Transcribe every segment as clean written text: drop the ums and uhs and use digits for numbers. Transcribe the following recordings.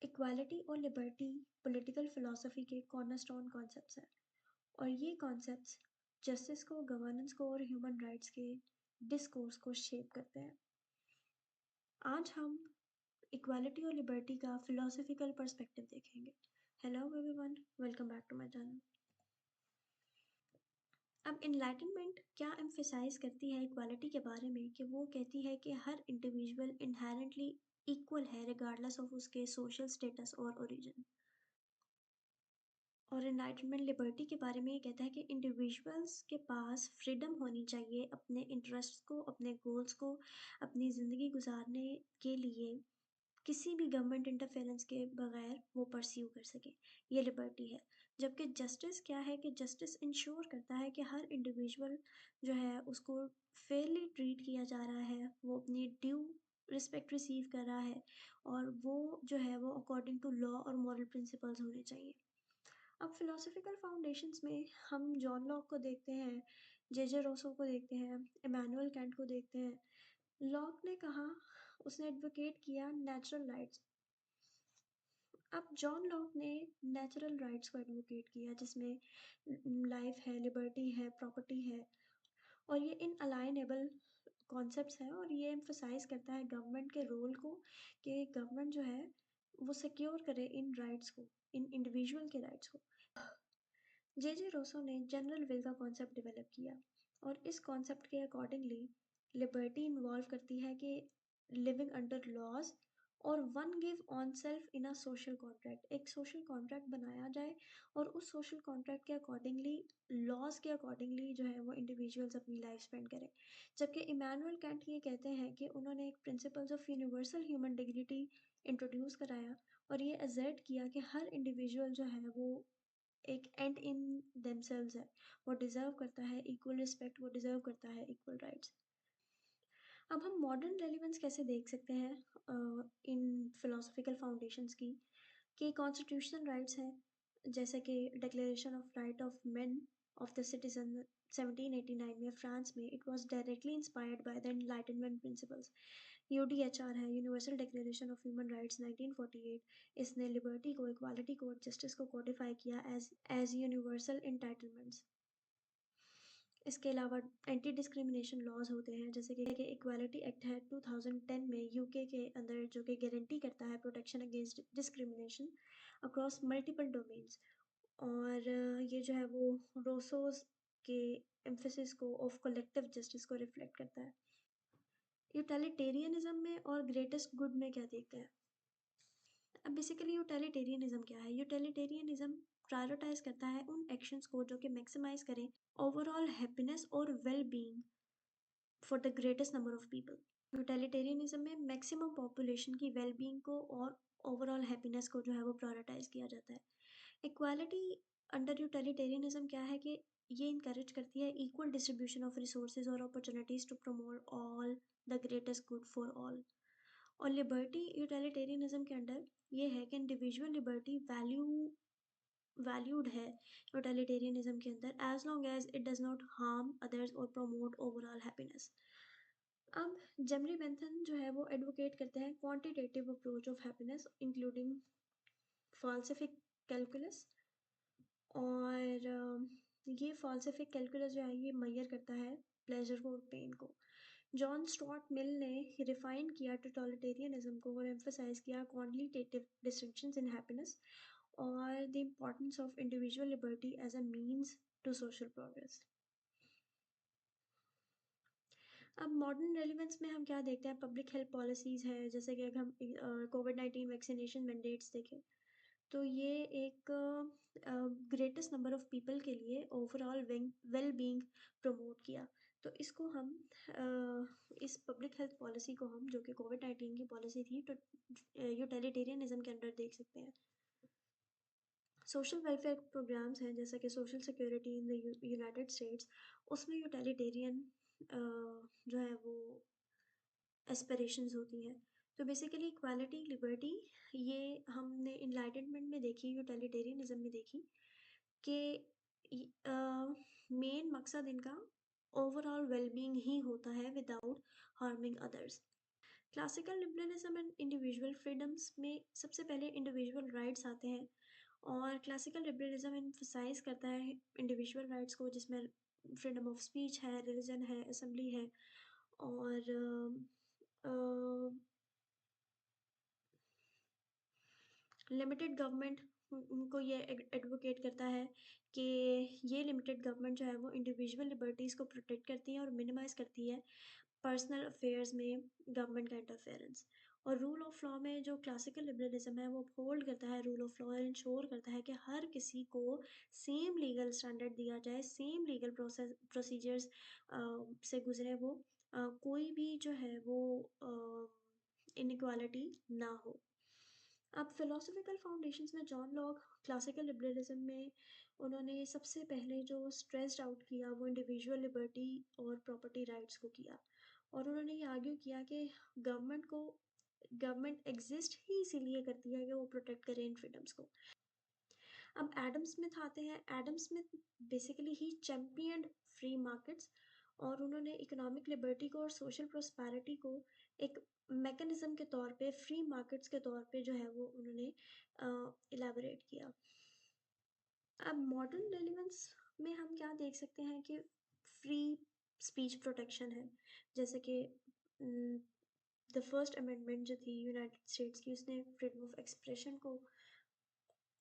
Equality और liberty political philosophy के cornerstone concepts हैं और ये कॉन्सेप्ट्स जस्टिस को, गवर्नेंस को और ह्यूमन राइट्स के डिस्कोर्स को शेप करते हैं। आज हम इक्वालिटी और लिबर्टी का फिलोसफिकल पर्सपेक्टिव देखेंगे। Hello everyone, welcome back to my channel. अब इनलाइटनमेंट क्या एम्फेसाइज करती है इक्वालिटी के बारे में कि वो कहती है कि हर इंडिविजुअल इनहेरेंटली इक्वल है रिगार्डलेस ऑफ उसके सोशल स्टेटस और ओरिजिन। और एनलाइटनमेंट लिबर्टी के बारे में ये कहता है कि इंडिविजुअल्स के पास फ्रीडम होनी चाहिए अपने इंटरेस्ट को, अपने गोल्स को, अपनी ज़िंदगी गुजारने के लिए किसी भी गवर्नमेंट इंटरफेरेंस के बगैर वो परस्यू कर सके। ये लिबर्टी है। जबकि जस्टिस क्या है कि जस्टिस इंश्योर करता है कि हर इंडिविजुअल जो है उसको फेयरली ट्रीट किया जा रहा है, वो अपनी ड्यू रिस्पेक्ट रिसीव कर रहा है और वो जो है वो अकॉर्डिंग टू लॉ और मॉरल प्रिंसिपल्स होने चाहिए। अब फिलोसफिकल फाउंडेशंस में हम जॉन लॉक को देखते हैं, जे रोसो को देखते हैं, इमैनुअल कैंट को देखते हैं। लॉक ने कहा, उसने एडवोकेट किया नेचुरल राइट्स। अब जॉन लॉक ने नेचुरल राइट्स को एडवोकेट किया जिसमें लाइफ है, लिबर्टी है, प्रॉपर्टी है और ये इन अलाइनेबल कॉन्सेप्ट्स हैं और ये एम्फसाइज करता है गवर्नमेंट के रोल को कि गवर्नमेंट जो है वो सिक्योर करे इन राइट्स को, इन इंडिविजुअल के राइट्स को। जे रोसो ने जनरल विल का कॉन्सेप्ट डेवलप किया और इस कॉन्सेप्ट के अकॉर्डिंगली लिबर्टी इन्वॉल्व करती है कि लिविंग अंडर लॉज और one give on self in a social contract. एक सोशल कॉन्ट्रैक्ट बनाया जाए और उस सोशल कॉन्ट्रैक्ट के अकॉर्डिंगली, लॉज के अकॉर्डिंगली जो है वो इंडिविजुअल्स अपनी लाइफ स्पेंड करें। जबकि इमैनुअल कैंट ये कहते हैं कि उन्होंने एक principles of universal human dignity introduce कराया और ये एजर्ट किया कि हर इंडिविजुअल जो है वो एक एंड इन देमसेल्व्स है, वो डिज़र्व करता है इक्वल रिस्पेक्ट, वो डिज़र्व करता है इक्वल राइट्स। अब हम मॉडर्न रेलिवेंस कैसे देख सकते हैं इन फिलोसफिकल फाउंडेशंस की कि कॉन्स्टिट्यूशनल राइट्स हैं जैसे कि declaration of right of men of the citizen 1789 में फ्रांस में, it was directly inspired by the enlightenment principles. UDHR है, universal declaration of human rights 1948। इसने लिबर्टी को, इक्वालिटी को और जस्टिस को कोडिफाई किया एज यूनिवर्सल इंटाइटलमेंट्स। इसके अलावा एंटी डिस्क्रिमिनेशन लॉज होते हैं जैसे कि इक्वालिटी एक्ट है 2010 में यूके के अंदर, जो कि गारंटी करता है protection against discrimination across multiple domains. और ये जो है वो रोसोस के एम्फेसिस को ऑफ कलेक्टिव जस्टिस को रिफ्लेक्ट करता है। यूटिलिटेरियनिज्म में और ग्रेटेस्ट गुड में क्या देखते हैं? अब बेसिकली यूटिलिटेरियनिज्म क्या है? यूटिलिटेरियनिज्म प्रायोरिटाइज करता है उन एक्शंस को जो कि मैक्सिमाइज करें ओवरऑल हैप्पीनेस और well being for the greatest number of people. Utilitarianism में मैक्सिमम पॉपुलेशन की वेल बीइंग को और ओवरऑल हैप्पीनेस को जो है वो प्रायोरिटाइज किया जाता है। इक्वालिटी अंडर यूटिलिटेरियनिज्म क्या है कि ये इनकरेज करती है इक्वल डिस्ट्रीब्यूशन ऑफ रिसोर्सेज और opportunities to promote all the greatest good for all. और लिबर्टी यूटिलिटेरियनिज्म के अंडर ये है कि इंडिविजुअल लिबर्टी वैल्यूड है यूटिलिटेरियनिज्म के अंदर, as long as it does not harm others और प्रमोट ओवरऑल हैप्पीनेस। अब जेमरी बेंथन जो है वो एडवोकेट करते हैं quantitative approach of happiness including felicific calculus. और ये फाल्सिफिक कैलकुलस जो है ये मैयर करता है प्लेजर को और पेन को। जॉन स्टुअर्ट मिल ने रिफाइन किया टोटलिटेरियनिज्म को और एम्फसाइज किया क्वांटिटेटिव डिस्टिंक्शंस इन हैप्पीनेस और the importance of individual liberty as a means to social progress. अब मॉडर्न रेलिवेंस में हम क्या देखते हैं? पब्लिक हेल्थ पॉलिसीज़ है, जैसे कि अगर हम कोविड-19 वैक्सीनेशन मैंडेट्स देखें तो ये एक ग्रेटेस्ट नंबर ऑफ पीपल के लिए ओवरऑल वेल बीइंग प्रमोट किया। तो इसको हम इस पब्लिक हेल्थ पॉलिसी को हम, जो कि कोविड-19 की पॉलिसी थी, तो यूटिलिटेरियनिज्म के अंडर देख सकते हैं। सोशल वेलफेयर प्रोग्राम्स हैं जैसे कि social security in the United states, उसमें यूटिलिटेरियन जो है वो एस्पिरेशंस होती हैं। तो बेसिकली इक्वालिटी, लिबर्टी ये हमने इनलाइटनमेंट में देखी, यूटिलिटेरियनिज्म में देखी कि मेन मकसद इनका ओवरऑल वेलबींग ही होता है without harming others. Classical liberalism and individual freedoms में सबसे पहले इंडिविजुअल राइट्स आते हैं, और क्लासिकल लिबरलिज्म एम्फसाइज करता है इंडिविजुअल राइट्स को, जिसमें फ्रीडम ऑफ स्पीच है, रिलीजन है, असेंबली है, और लिमिटेड गवर्नमेंट को ये एडवोकेट करता है कि ये लिमिटेड गवर्नमेंट जो है वो इंडिविजुअल लिबर्टीज़ को प्रोटेक्ट करती है और मिनिमाइज़ करती है पर्सनल अफेयर्स में गवर्नमेंट का इंटरफेरेंस। और रूल ऑफ लॉ में जो क्लासिकल लिबरलिज्म है वो अपहोल्ड करता है रूल ऑफ लॉ, और इंश्योर करता है कि हर किसी को सेम लीगल स्टैंडर्ड दिया जाए, सेम लीगल प्रोसीजर्स से गुजरे वो, कोई भी जो है वो इनइक्वालिटी ना हो। अब फिलोसॉफिकल फाउंडेशंस में जॉन लॉक क्लासिकल लिबरलिज्म में उन्होंने सबसे पहले जो स्ट्रेस्ड आउट किया वो इंडिविजुअल लिबर्टी और प्रॉपर्टी राइट्स को किया, और उन्होंने ये आर्ग्यू किया कि गवर्नमेंट एग्जिस्ट ही इसीलिए करती है कि वो प्रोटेक्ट करे इन फ्रीडम्स को। अब एडम स्मिथ आते हैं। एडम स्मिथ बेसिकली ही चैम्पियंड फ्री मार्केट्स, और उन्होंने इकोनॉमिक लिबर्टी को और सोशल प्रोस्पेरिटी को एक मैकेनिज्म के तौर पे, फ्री मार्केट्स के तौर पे जो है वो उन्होंने इलेबोरेट किया। अब मॉडर्न रेलिवेंस में हम क्या देख सकते हैं कि फ्री स्पीच प्रोटेक्शन है, जैसे कि द फर्स्ट अमेंडमेंट जो थी यूनाइटेड स्टेट्स की, उसने फ्रीडम ऑफ एक्सप्रेशन को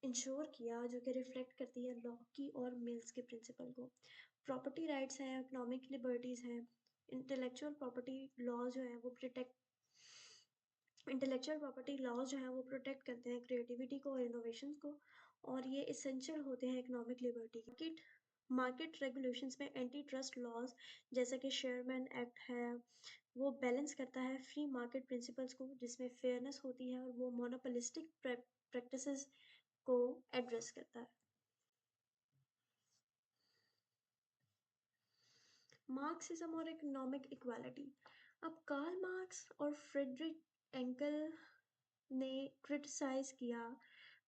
इंश्योर किया, जो कि रिफ्लेक्ट करती है लॉ की और मिल्स के प्रिंसिपल को। प्रॉपर्टी राइट्स हैं, इकोनॉमिक लिबर्टीज़ हैं, इंटेलेक्चुअल प्रॉपर्टी लॉज जो हैं वो इंटेलेक्चुअल प्रॉपर्टी लॉज जो हैं वो प्रोटेक्ट करते हैं क्रिएटिविटी को और इनोवेशन को, और ये इसेंशियल होते हैं इकोनॉमिक लिबर्टी के। मार्केट रेगुलेशंस में एंटी ट्रस्ट लॉज जैसा कि शेयरमैन एक्ट है, वो बैलेंस करता है फ्री मार्केट प्रिंसिपल्स को, जिसमें फेयरनेस होती है, और वो मोनोपोलिस्टिक प्रैक्टिसेस को एड्रेस करता है। मार्क्सिज्म और इकोनॉमिक इक्वालिटी। अब कार्ल मार्क्स और फ्रेडरिक एंकल ने क्रिटिसाइज किया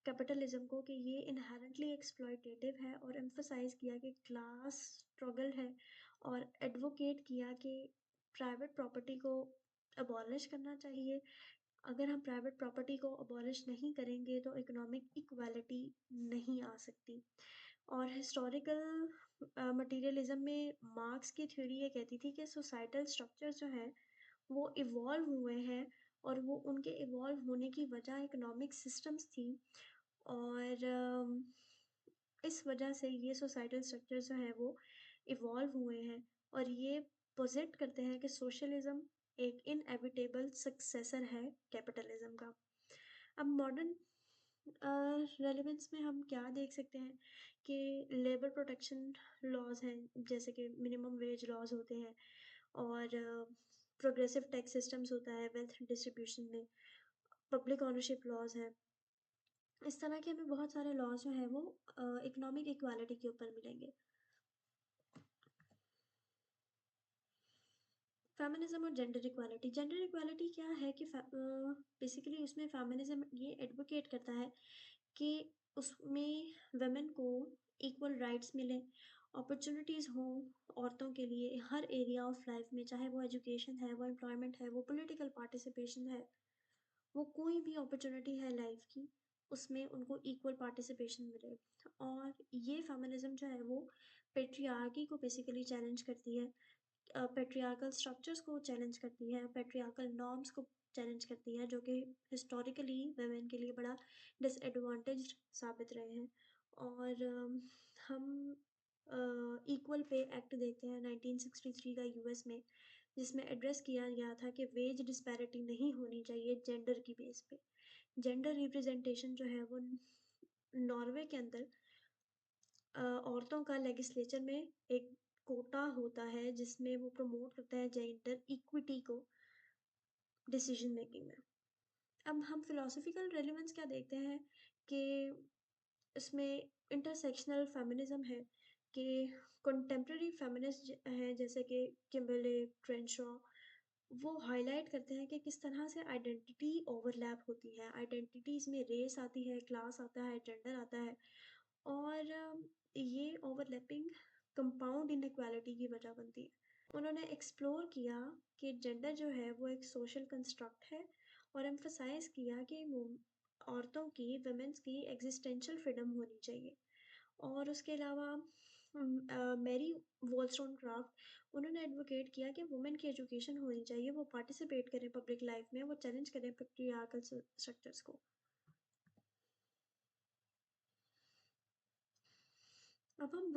कैपिटलिज्म को कि ये इनहेरेंटली एक्सप्लॉयटेटिव है, और एम्फसाइज किया कि क्लास स्ट्रगल है, और एडवोकेट किया कि प्राइवेट प्रॉपर्टी को अबॉलिश करना चाहिए। अगर हम प्राइवेट प्रॉपर्टी को अबॉलिश नहीं करेंगे तो इकोनॉमिक इक्वालिटी नहीं आ सकती। और हिस्टोरिकल मटेरियलिज्म में मार्क्स की थ्योरी ये कहती थी कि सोसाइटल स्ट्रक्चर्स जो हैं वो इवॉल्व हुए हैं, और वो उनके इवॉल्व होने की वजह इकोनॉमिक सिस्टम्स थी, और इस वजह से ये सोसाइटल स्ट्रक्चर्स जो हैं वो इवॉल्व हुए हैं, और ये पोजिट करते हैं कि सोशलिज्म एक इनएविटेबल सक्सेसर है कैपिटलिज्म का। अब मॉडर्न रेलेवेंस में हम क्या देख सकते हैं कि लेबर प्रोटेक्शन लॉज हैं, जैसे कि मिनिमम वेज लॉज होते हैं, और प्रोग्रेसिव टैक्स सिस्टम्स होता है वेल्थ डिस्ट्रीब्यूशन में, पब्लिक ओनरशिप लॉज हैं। इस तरह के हमें बहुत सारे लॉज जो हैं वो इकोनॉमिक इक्वालिटी के ऊपर मिलेंगे। फेमिनिज्म और जेंडर इक्वालिटी क्या है कि बेसिकली उसमें फेमिनिज्म ये एडवोकेट करता है कि उसमें वुमेन को इक्वल राइट्स मिले, अपॉर्चुनिटीज़ हों औरतों के लिए हर एरिया ऑफ लाइफ में, चाहे वो एजुकेशन है, वो एम्प्लॉयमेंट है, वो पॉलिटिकल पार्टिसिपेशन है, वो कोई भी अपॉर्चुनिटी है लाइफ की, उसमें उनको इक्वल पार्टिसिपेशन मिले। और ये फेमिनिज्म जो है वो पेट्रियार्की को बेसिकली चैलेंज करती है, पेट्रियार्कल स्ट्रक्चर्स को चैलेंज करती है, पेट्रियार्कल नॉर्म्स को चैलेंज करती है, जो कि हिस्टोरिकली वुमेन के लिए बड़ा डिसएडवांटेज्ड साबित रहे हैं। और हम इक्वल पे एक्ट देखते हैं 1963 का यूएस में, जिसमें एड्रेस किया गया था कि वेज डिस्पैरिटी नहीं होनी चाहिए जेंडर की बेस पे। जेंडर रिप्रेजेंटेशन जो है वो नॉर्वे के अंदर औरतों का लेजिस्लेचर में एक कोटा होता है, जिसमें वो प्रमोट करता है जेंडर इक्विटी को डिसीजन मेकिंग में। अब हम फिलोसफिकल रेलेवेंस क्या देखते हैं कि इसमें इंटरसेक्शनल फेमिनिज्म है, कि कंटेम्प्रेरी फेमिनिस्ट हैं जैसे कि किम्बर्ले क्रेंशॉ, वो हाईलाइट करते हैं कि किस तरह से आइडेंटिटी ओवरलैप होती है, आइडेंटिटीज़ में रेस आती है, क्लास आता है, जेंडर आता है, और ये ओवरलैपिंग कंपाउंड इनइक्वालिटी की वजह बनती है। उन्होंने एक्सप्लोर किया कि जेंडर जो है वो एक सोशल कंस्ट्रक्ट है और एम्फसाइज किया कि औरतों की वुमेन्स की एग्जिस्टेंशियल फ्रीडम होनी चाहिए। और उसके अलावा मैरी वॉलस्टोनक्राफ्ट उन्होंने एडवोकेट किया कि वुमेन की एजुकेशन होनी चाहिए, वो पार्टिसिपेट करें पब्लिक लाइफ में, वो चैलेंज करें पेट्रियार्कल स्ट्रक्चर्स को। अब हम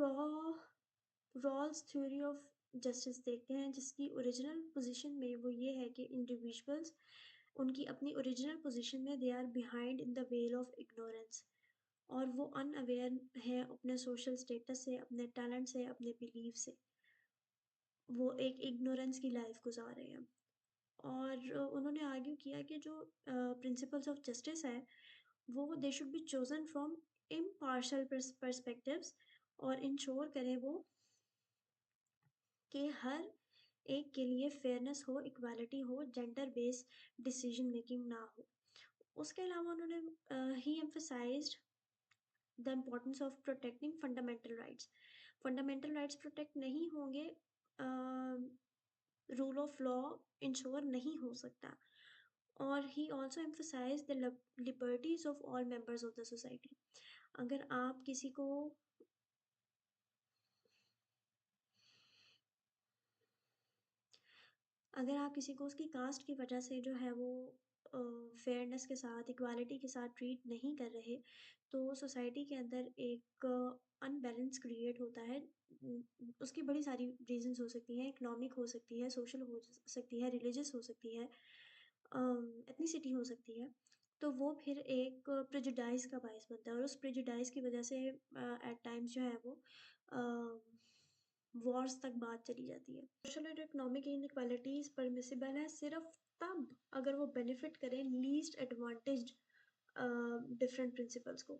रॉल्स थ्योरी ऑफ जस्टिस देखते हैं, जिसकी ओरिजिनल पोजीशन में वो ये है कि इंडिविजुअल्स उनकी अपनी ओरिजिनल पोजीशन में they are behind in the veil of ignorance, और वो अनअवेयर है अपने सोशल स्टेटस से, अपने टैलेंट से, अपने बिलीफ से। वो एक इग्नोरेंस की लाइफ गुजार रहे हैं। और उन्होंने आर्ग्यू किया कि जो प्रिंसिपल्स ऑफ जस्टिस है वो they should be chosen from impartial perspectives, और इंश्योर करें वो कि हर एक के लिए फेयरनेस हो, इक्वालिटी हो, जेंडर बेस्ड डिसीजन मेकिंग ना हो। उसके अलावा उन्होंने he emphasised the importance of protecting fundamental rights. Fundamental rights protect नहीं होंगे, रूल ऑफ लॉ इंश्योर नहीं हो सकता। और he also emphasize the liberties of all members of the society. अगर आप किसी को अगर आप किसी को उसकी कास्ट की वजह से जो है वो फेयरनेस के साथ, इक्वालिटी के साथ ट्रीट नहीं कर रहे, तो सोसाइटी के अंदर एक अनबैलेंस क्रिएट होता है। उसकी बड़ी सारी रीजंस हो सकती हैं, इकोनॉमिक हो सकती है, सोशल हो सकती है, रिलीजियस हो सकती है, एथनिसिटी हो सकती है। तो वो फिर एक प्रेजुडाइज का बायस बनता है, और उस प्रेजुडाइज की वजह से एट टाइम्स जो है वो वॉर्स तक बात चली जाती है। सोशल और इकोनॉमिक इनइक्वालिटीज परमिसिबल है सिर्फ तब अगर वो बेनिफिट करें लीस्ट एडवांटेज्ड डिफरेंट प्रिंसिपल्स को।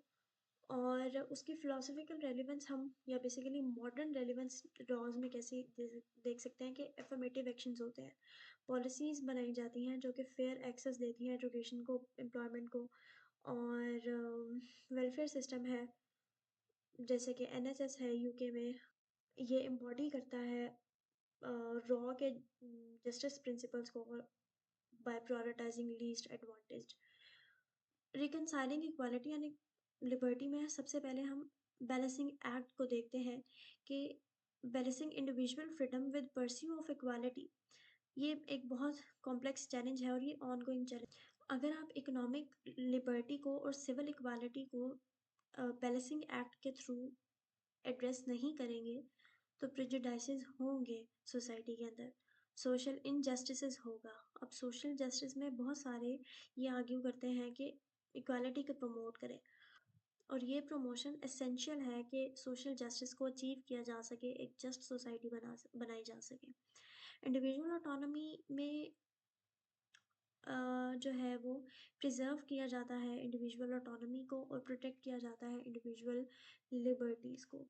और उसकी फिलोसफिकल रेलिवेंस हम, या बेसिकली मॉडर्न रेलिवेंस लॉज में कैसे देख सकते हैं कि एफर्मेटिव एक्शंस होते हैं, पॉलिसीज बनाई जाती हैं जो कि फेयर एक्सेस देती हैं एजुकेशन को, एम्प्लॉयमेंट को, और वेलफेयर सिस्टम है जैसे कि एनएचएस है यूके में, ये एम्बॉडी करता है रॉ के जस्टिस प्रिंसिपल्स को, by prioritizing least advantage. Reconciling equality and liberty में सबसे पहले हम बैलेंसिंग एक्ट को देखते हैं कि balancing individual freedom with pursue of equality, ये एक बहुत कॉम्प्लेक्स चैलेंज है और ये ऑनगोइंग चैलेंज। अगर आप इकोनॉमिक लिबर्टी को और सिविल इक्वालिटी को बैलेंसिंग एक्ट के थ्रू एड्रेस नहीं करेंगे तो प्रेजुडिसेस होंगे सोसाइटी के अंदर, सोशल इनजस्टिस होगा। अब सोशल जस्टिस में बहुत सारे ये आर्ग्यू करते हैं कि इक्वालिटी को प्रमोट करें, और ये प्रमोशन एसेंशियल है कि सोशल जस्टिस को अचीव किया जा सके, एक जस्ट सोसाइटी बनाई जा सके। इंडिविजुअल ऑटोनॉमी में जो है वो प्रिजर्व किया जाता है इंडिविजुअल ऑटोनॉमी को, और प्रोटेक्ट किया जाता है इंडिविजुअल लिबर्टीज़ को।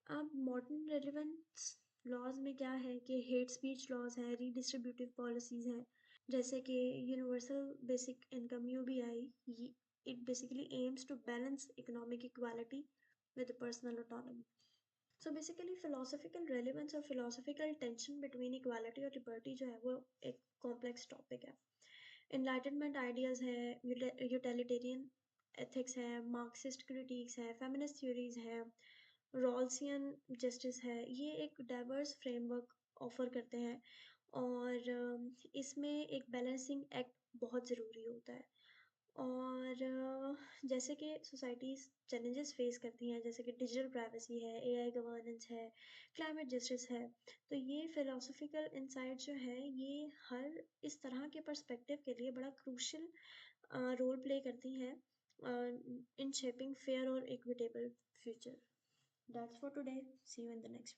अब मॉडर्न रेलिवेंस लॉज में क्या है कि हेट स्पीच लॉज है, रीडिस्ट्रीब्यूटिव पॉलिसीज़ हैं, जैसे कि universal basic income UBI, it basically aims to balance economic equality with personal autonomy. So basically philosophical relevance और फिलोसफिकल टेंशन बिटवीन इक्वालिटी और लिबर्टी जो है वो एक कॉम्प्लेक्स टॉपिक है। एनलाइटनमेंट आइडियाज़ है, यूटिलिटेरियन एथिक्स है, मार्क्सिस्ट क्रिटिक्स है, फेमिनिस्ट थ्योरीज है, रॉल्सियन जस्टिस है, ये एक डाइवर्स फ्रेमवर्क ऑफर करते हैं, और इसमें एक बैलेंसिंग एक्ट बहुत ज़रूरी होता है। और जैसे कि सोसाइटीज़ चैलेंजेस फेस करती हैं, जैसे कि डिजिटल प्राइवेसी है, एआई गवर्नेंस है, क्लाइमेट जस्टिस है, तो ये फिलोसफिकल इंसाइट जो है ये हर इस तरह के पर्सपेक्टिव के लिए बड़ा क्रूशल रोल प्ले करती हैं इन शेपिंग फेयर और equitable future. That's for today, see you in the next